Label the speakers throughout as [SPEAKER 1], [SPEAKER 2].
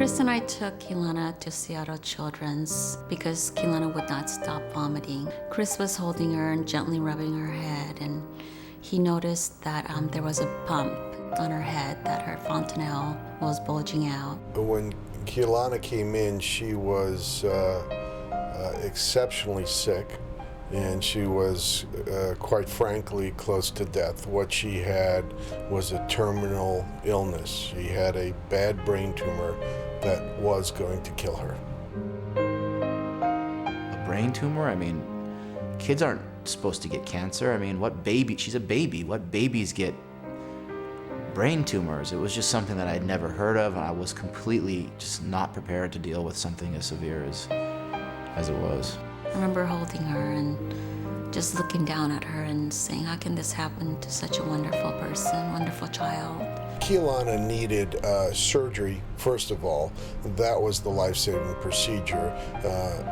[SPEAKER 1] Chris and I took Keilana to Seattle Children's because Keilana would not stop vomiting. Chris was holding her and gently rubbing her head, and he noticed that there was a bump on her head, that her fontanelle was bulging out.
[SPEAKER 2] When Keilana came in, she was exceptionally sick, and she was, quite frankly, close to death. What she had was a terminal illness. She had a bad brain tumor that was going to kill her.
[SPEAKER 3] A brain tumor? I mean, kids aren't supposed to get cancer. I mean, she's a baby. What babies get brain tumors? It was just something that I'd never heard of, and I was completely just not prepared to deal with something as severe as it was.
[SPEAKER 1] I remember holding her and just looking down at her and saying, how can this happen to such a wonderful person, wonderful child?
[SPEAKER 2] Keilana needed surgery, first of all. That was the life-saving procedure.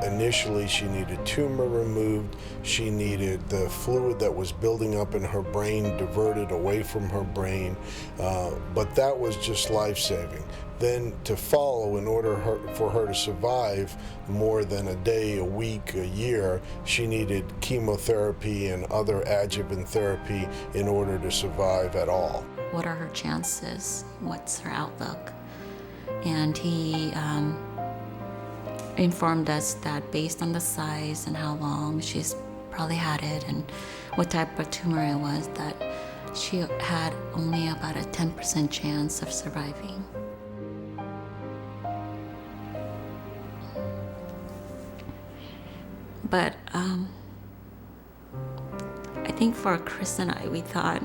[SPEAKER 2] Initially, she needed tumor removed. She needed the fluid that was building up in her brain diverted away from her brain. But that was just life-saving. Then to follow, in order for her to survive more than a day, a week, a year, she needed chemotherapy and other adjuvant therapy in order to survive at all.
[SPEAKER 1] What are her chances? What's her outlook? And he informed us that based on the size and how long she's probably had it and what type of tumor it was, that she had only about a 10% chance of surviving. But I think for Chris and I, we thought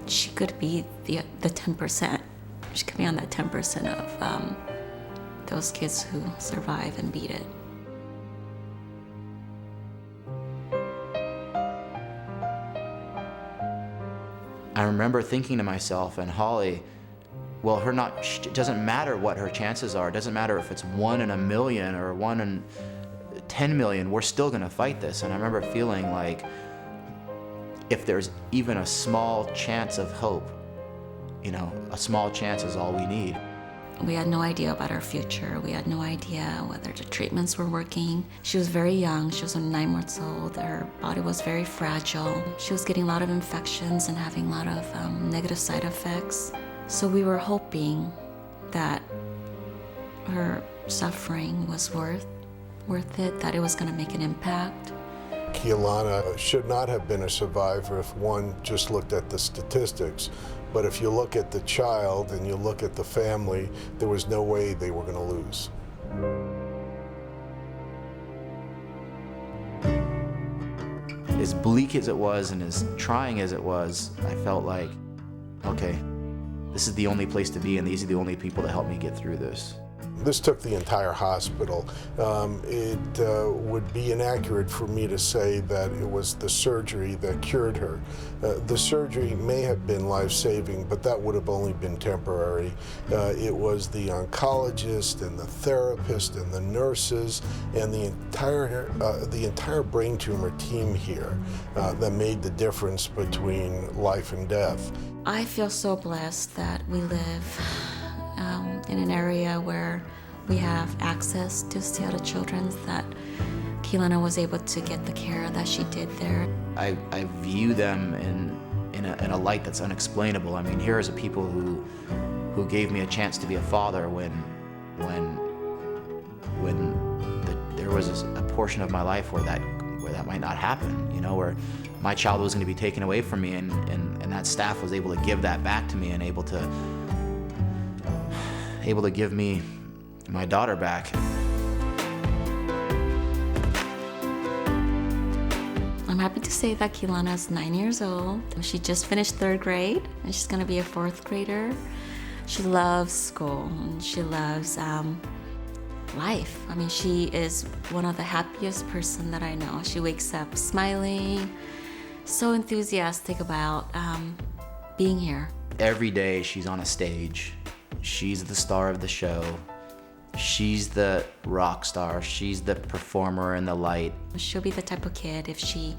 [SPEAKER 1] she could be the 10%. She could be on that 10% of those kids who survive and beat it.
[SPEAKER 3] I remember thinking to myself, and Holly, well, it doesn't matter what her chances are. It doesn't matter if it's 1 in a million or 1 in 10 million, we're still gonna fight this. And I remember feeling like if there's even a small chance of hope, a small chance is all we need.
[SPEAKER 1] We had no idea about her future. We had no idea whether the treatments were working. She was very young. She was only 9 months old. Her body was very fragile. She was getting a lot of infections and having a lot of negative side effects. So we were hoping that her suffering was worth it, that it was going to make an impact.
[SPEAKER 2] Keilana should not have been a survivor if one just looked at the statistics. But if you look at the child and you look at the family, there was no way they were going to lose.
[SPEAKER 3] As bleak as it was and as trying as it was, I felt like, okay, this is the only place to be and these are the only people to help me get through this.
[SPEAKER 2] This took the entire hospital. It would be inaccurate for me to say that it was the surgery that cured her. The surgery may have been life-saving, but that would have only been temporary. It was the oncologist and the therapist and the nurses and the entire brain tumor team here that made the difference between life and death.
[SPEAKER 1] I feel so blessed that we live in an area where we have access to Seattle Children's, that Keilana was able to get the care that she did there.
[SPEAKER 3] I view them in a light that's unexplainable. I mean, here is a people who gave me a chance to be a father when there was a portion of my life where that might not happen, where my child was going to be taken away from me, and that staff was able to give that back to me and able to give me my daughter back.
[SPEAKER 1] I'm happy to say that Keilana is 9 years old. She just finished 3rd grade, and she's gonna be a 4th grader. She loves school, and she loves life. I mean, she is one of the happiest person that I know. She wakes up smiling, so enthusiastic about being here.
[SPEAKER 3] Every day she's on a stage. She's the star of the show. She's the rock star. She's the performer in the light.
[SPEAKER 1] She'll be the type of kid, if she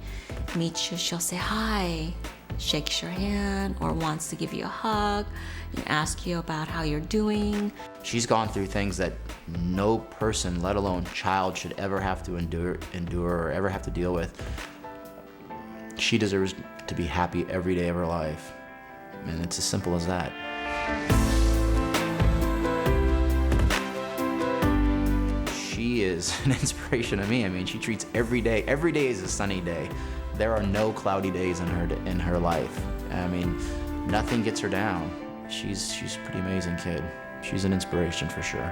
[SPEAKER 1] meets you, she'll say hi, shakes your hand, or wants to give you a hug, and ask you about how you're doing.
[SPEAKER 3] She's gone through things that no person, let alone child, should ever have to endure or ever have to deal with. She deserves to be happy every day of her life. And it's as simple as that. She is an inspiration to me. I mean, she treats every day is a sunny day. There are no cloudy days in her life. I mean, nothing gets her down. She's a pretty amazing kid. She's an inspiration for sure.